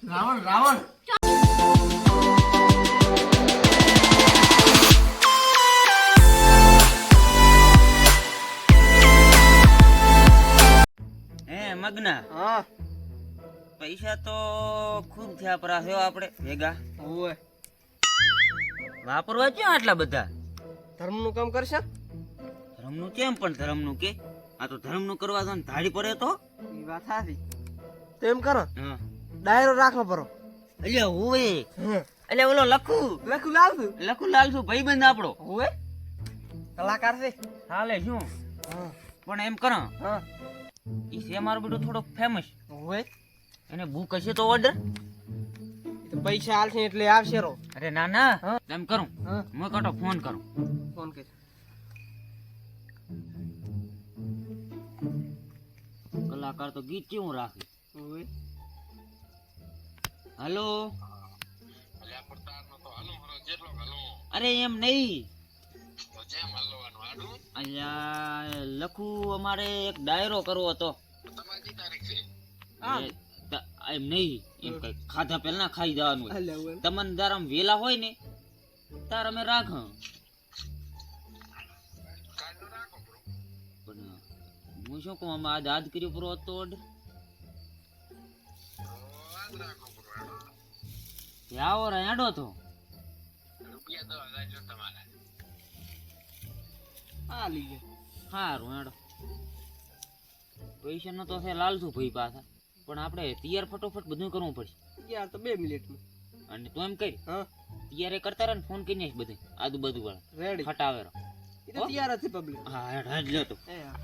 રાવણ રાવણ મગના હા પૈસા તો ખૂબ થયા પરા થયો આપણે ભેગા ઓય વાપરવા ક્યાં આટલા બધા ધર્મનું કામ કરશે ધર્મનું કેમ પણ ધર્મનું કે આ તો ધર્મનું કરવા તો ધાડી પડે તો એ વાત સાચી તો એમ કરો હા ડાયરો રાખો પરો અલ્યા હોવે અલ્યા ઓલો લખુ લખું લાવશું લખુ લાલ છું ભાઈબંધ આપણો ઓય કલાકાર છે હાલે શું હા પણ એમ કરો હા ઈ છે મારો બેટો થોડો ફેમસ ઓય એને બુક હશે તો ઓર્ડર તો પૈસા આલશે એટલે આવશે રો અરે ના ના હા. એમ કરું હા હું કાંટો ફોન કરું ફોન કે કલાકાર તો ગીત કેવું રાખે ઓય હેલો અરે એમ નહીં અલ્યા લખુ અમારે એક ડાયરો કરવો હતો એમ નહીં એમ કઈ ખાધા પેલા ના ખાઈ જવાનું હોય અલ્યા ઓય તમને તાર વેલા હોય ને તાર અમે રાખ પણ હું શું કહું અમે આજ આજ કર્યો પૂરો હતો ઓર્ડર આવો હેડો તો આ લીજે સારું હેડો પૈસા નો તો છે લાલશું ભાઈ પાછા પણ આપણે તૈયાર ફટોફટ બધું કરવું પડશે યાર તો 2 મિનિટમાં અને તું એમ કરી હા તૈયારી કરતા રહે ને ફોન કરીને બધું આજુ બધું વાળા રેડી ફટાવે રહો. એ તો તૈયાર જ છે પબ્લિક હા હેડ હેડ લ્યો તો એ હા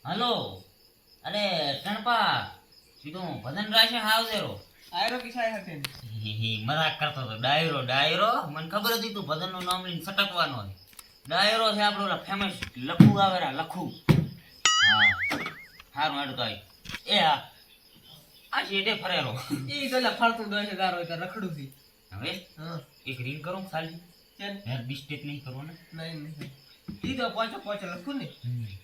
હલો અરે ટણપા સીધું ભજન રાશે હાવ દેરો આયરો કિસાય હશે મજાક કરતો તો ડાયરો ડાયરો મને ખબર હતી તું ભજન નું નામ લઈને સટકવાનો હોય ડાયરો છે આપણો ઓલા ફેમસ લખુ આવેરા લખુ હા હારું હેડ તો આય એ હા આ શેડે ફરેરો ઈ ગલા ફરતું દોશે ગારો તો રખડું થી હવે હા એક રીંગ કરું ખાલી ચલ યાર બિસ્ટેટ નહીં કરવો ને નહીં નહીં ઈ તો પોચો પોચો લખું ને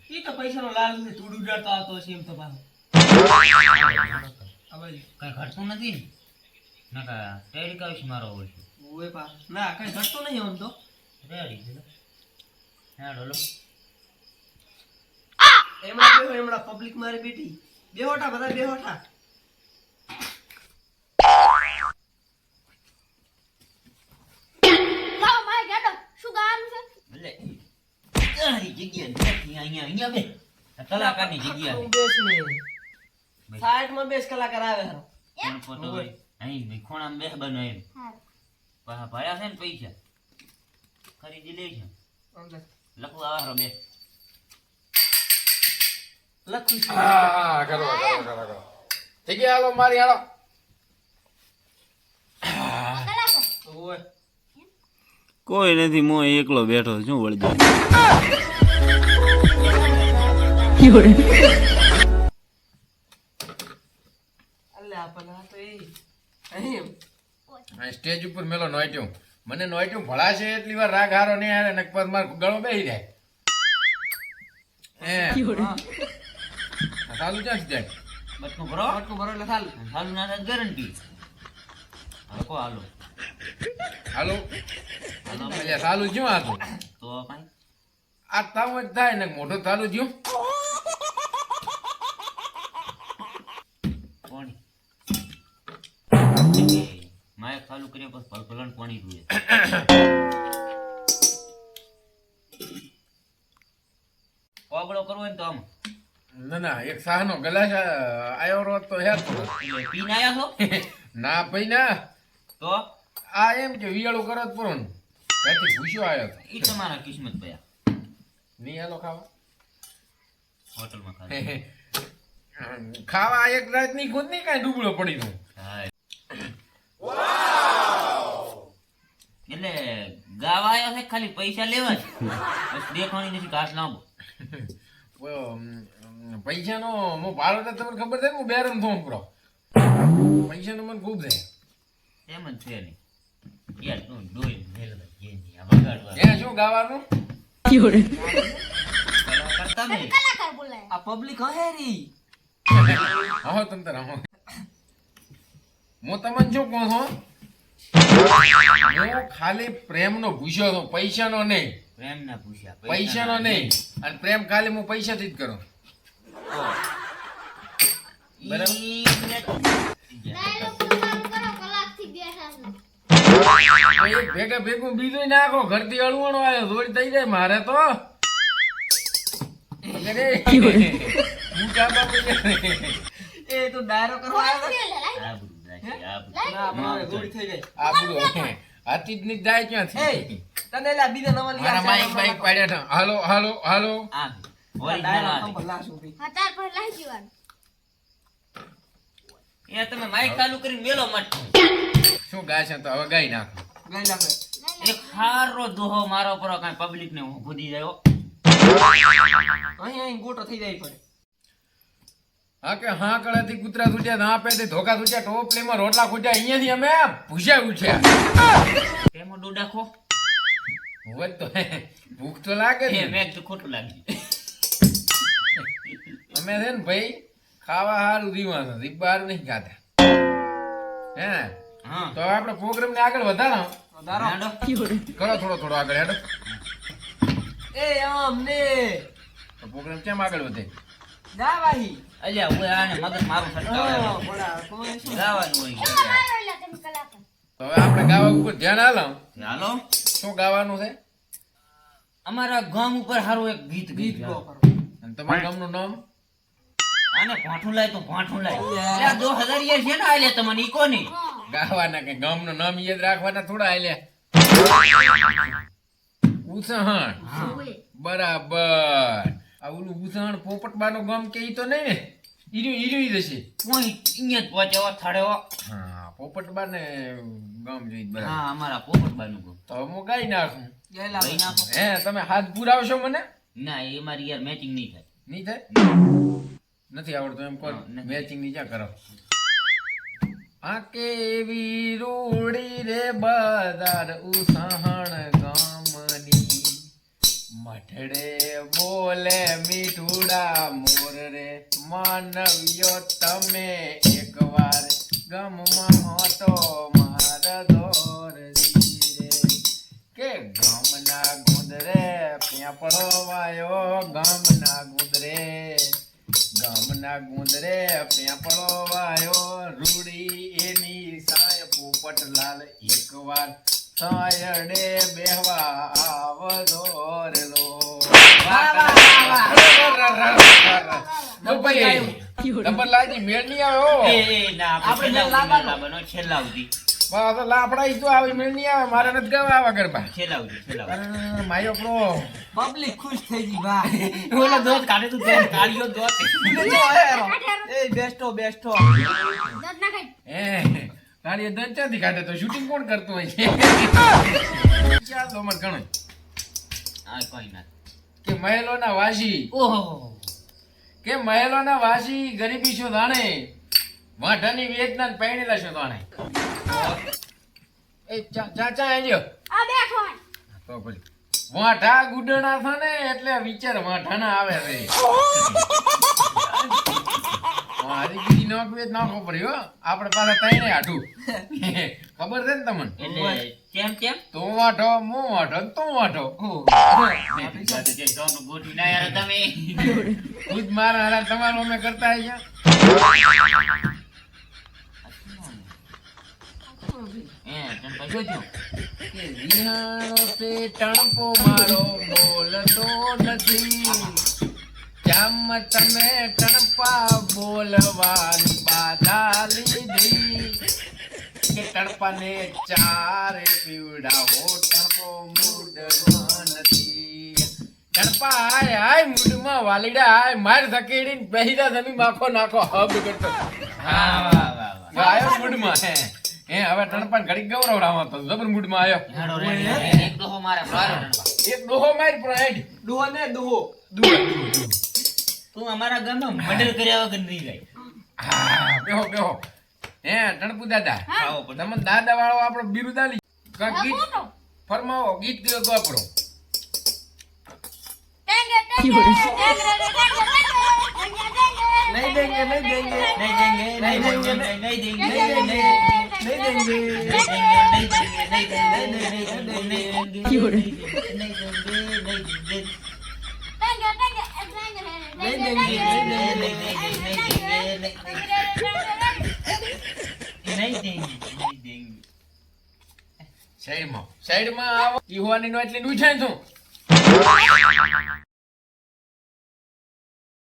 ઈ તો પૈસાનો લાલ ને તું ઉડાડતો આવતો છે એમ તો પાછો આ બાજુ કઈ ઘટતું નથી ને નકા ટેડી કાવીશ મારો હોય છે ઓય પા ના કઈ ઘટતો નહીં આમ તો રેડી છે હેડો લો એમડા પબ્લિક મારી બેટી બેહોટા બધા બેહોટા લાવ માય ગાડો શું ગાવાનું છે ભલે તારી જગ્યા નથી અહીંયા બે આ કલાકારની જગ્યા તું બેસ ને સાઈડમાં બેસ કલાકાર આવે હરો છે ફોટો હોય અહીં ખોણામાં બેહ બનો એમ હારું પાછા ભર્યા છે ને પૈસા ખરીદી લે છે અંદર લખું આવા બે લખું છું હા કરો ઠીક છે હાલો મારી હાલો કલાકાર ઓય કોઈ નથી મો એકલો બેઠો શું વળજો અલ્લા આપણા તો એ અહીં સ્ટેજ ઉપર મેલો નોઈટ્યું મને નોઈટ્યું ભળાશે એટલી વાર રાગ હારો નહીં આવે ને પદ માર ગળો બેહી જાય ચાલુ ક્યાંથી જાય બટકું ભરો બટકું ભરો એટલે ચાલુ હાલું ના થાય ગેરંટી હકો હાલો હાલો એટલે ચાલુ જ્યું આ તો કાંઈ આ તાવ જ થાય ને મોટો ચાલુ જ્યું પાણી માયક ચાલુ કર્યા પછી ભલભલન પાણી પીએ કોગળો કરવો હોય ને તો આમ ના ના એક સાહનો ગલાસ આયો રોત તો હેર એટલે પીને આયા છો ના ભાઈ ના તો આ એમ કે વિયાળું કરો જ પૂરો ત્યાંથી ભૂસ્યો આવ્યો હતો ઈ તમારા કિસ્મત ભયા નહીં હાલો ખાવા હોટલમાં ખાધું ખાવા એક રાત ની ખુદ નહીં કાંઈ ડૂબળો પડી નું એટલે ગાવા આવ્યો છે ખાલી પૈસા લેવા છે બસ દેખાણી નથી ઘાસ લાંબો પૈસાનો હું ભાડો તો તમને ખબર છે ને હું બેરમ થોમ કરો પૈસાનો મને ખૂબ છે એમ જ છે નહીં યાર તું ડોઈ મેલ જે આ બગાડવા એ શું ગાવાનું કરતા નહીં કલાકાર બોલાય આ પબ્લિક હહેરી આવો તંતર આવો હું તમને શું કહું છું હું ખાલી પ્રેમનો ભૂસ્યો છું પૈસાનો નહીં પ્રેમ ના પૂછ્યા પૈસાનો નહીં અને પ્રેમ ખાલી હું પૈસાથી જ કરું ડાયલોગ પૂરું કરો કલાકથી બેઠા છે એક ભેગા ભેગું બીજું નાખો ઘરથી અળવણો આવ્યો થોડી થઈ જાય મારે તો અરે, હું કાબા પૈયા એ તો ડાયરો કરવા આવ્યો બોલ લે આ બધું રાખી, આ બધું. ના મારે દોડી થઈ જાય આ બધું હાથી જ નહીં જાય ક્યાંથી તને લા બીજા નવા લઈ મારા માઈક બાઈક પાડ્યા હતા હાલો હાલો હાલો આ original ડાયરો આ ખબર લાશું ભઈ હા તાર પર લાઈ જીવાનું એ તમે માઈક ચાલુ કરીને મેલો મત શું ગાય છે તો હવે ગાઈ નાખો ગઈ લાગે એક હારો દોહો મારો પર કાંઈ પબ્લિક ને ખોદી જાય હો. અહીં ગોટો થઈ જાય પડે હા કે હા કળાથી કૂતરા છૂટ્યા ના પેથી ધોકા છૂટ્યા ટોપલીમાં રોટલા ખૂટ્યા અહીંયાથી અમે ભૂસ્યા ઉઠ્યા તેમાં ડોડાખો હોય તો ભૂખ તો લાગે એ ને મેં તો ખોટું લાગ્યું અમે છે ને ભાઈ ખાવા હારું દીવા નથી બહાર નહીં ખાતા હે હા તો આપણે પ્રોગ્રામ ને આગળ વધારો દારો નાડો. કરો થોડો થોડો આગળ હેડો એ અમને તો પ્રોગ્રામ કેમ આગળ વધે જા ભાઈ અલ્યા હું આને મગજ મારું ફટકાવે બોલા કોઈ શું ગાવાનું હોય મારો લે તમે કલાકાર તો હવે આપણે ગાવા ઉપર ધ્યાન આલો હાલો શું ગાવાનું છે અમારા ગામ ઉપર સારું એક ગીત ગીત ગીત ગો ગાઓ. કરો અને તમારું ગામનું નામ આને ભાઠું લાય તો ભાઠું લાય અલ્યા 2000 છે ને આલે તમને ઈ કોની ગાવાના કે ગામનું નામ યાદ રાખવાના થોડા આલ્યા ઉસહણ બોલે બરાબર આ ઓલું ઉસહણ પોપટબાનું ગામ કે ઈ તો નહીં ને ઈર્યું ઈ જશે કોઈ અહીંયા જ પહોંચે હો, થડે હો. હા પોપટબાને ગામ જોઈ બરાબર હા અમારા પોપટબાનું ગામ તો હું ગાઈ નાખું ગઈ લઈ લાગે નાખો હે તમે હાથ પુરાવશો મને ના એ મારી યાર મેચિંગ નહીં થાય નહીં થાય નથી આવડતું એમ કોણ હા, નથી. મેચિંગ ની ક્યાં કરો આ કેવી રૂડી રે બજાર ઉસહણ ગામની મઠડે બોલે મીઠુડા મોર રે માનવ્યો તમે એકવાર ગામમાં હતો માર દોરજી રે કે ગામના ગુંદરે પેપડો વાયો ગામના ગુંદરે પેપડો વાયો રૂડી એની સાય પોપટલાલ એકવાર સાયડે બેહવા આવજો રેલો લાજી મેળ નહીં આવ્યો એ ના આપણે લાવવાનો છેલ્લા સુધી લાફડા ઈ તો આવી મેળ નહીં આવે મારે નથી ગાવા આવા ગરબા છેલ્લા સુધી છેલ્લા સુધી. અરે, માયો પ્રો પબ્લિક ખુશ થઈ ગઈ ભાઈ ઓલો દોત કાઢે તું દોત કાઢ્યો દોત એ બેસ્ટો બેસ્ટો દત ના ખાઈ તારી દંચાથી કાઢે તો શૂટિંગ કોણ કરતું હોય છે ચાલ તો મને ગણો આ કોઈ ના કે મહેલોના વાસી ઓહો કે મહેલોના વાસી ગરીબી શું જાણે વાઢાની વેદના ને પૈણેલા શું જાણે એ ચાચા આજો આ બેઠો તો પછી વાઢા ગુડણા છે ને એટલે વિચાર વાઢાના આવે છે હારીગીરી નોકવે નાખો પડ્યો આપણે પાછા તઈને હાટું ખબર છે ને તમને એટલે કેમ કેમ તું વાઢો હું વાઢો ને તું વાઢો ગોઠવી ના યાર તમે ખુદ મારા હારા તમારું અમે કરતા આયા તમે પછો છો કે વિહાણો તે ટણપો મારો બોલતો નથી જામ તમે ટણપા બોલવાની બાધા લીધી કે ટણપાને ચારે પીવડાવો ટણપો મૂડમાં નથી ટણપા હાય હાય મૂડમાં વાલીડા હાય માર ધકેડીને પહેલા જમી માખો નાખો હબ કરતો હા વાહ વાહ વાહ ગાયો મૂડમાં હે હે હવે ટણપાન ઘડીક ગૌરવડાવો તો જબર મૂડમાં આવ્યો. હેડો રેડી. એક ડોહો મારે મારો રણવા. એક ડોહો મારી પણ હેડ. ડોહો ને ડોહો. તું અમારા ગામમાં મર્ડર કર્યા વગર નહીં જાય. હા બેહો બેહો. હે ટણપુ દાદા આવો પણ. તમે દાદા વાળો આપણો બિરુદ આલી કાંઈક હા, ગીત બોલો. ફરમાવો ગીત ગયો તો આપણો. ટેંગે, ટેંગે, ટેંગે, ટેંગે, ટેંગે, ટેંગે, ટેંગે. નહીં દેંગે, નહીં દેંગે. નહીં દેંગે, નહીં દેંગે, નહીં દેંગે, નહીં દેંગે, નહીં દેંગે. સાઈડમાં આવો ઈ હોવાની નો એટલી ઉછાય છું.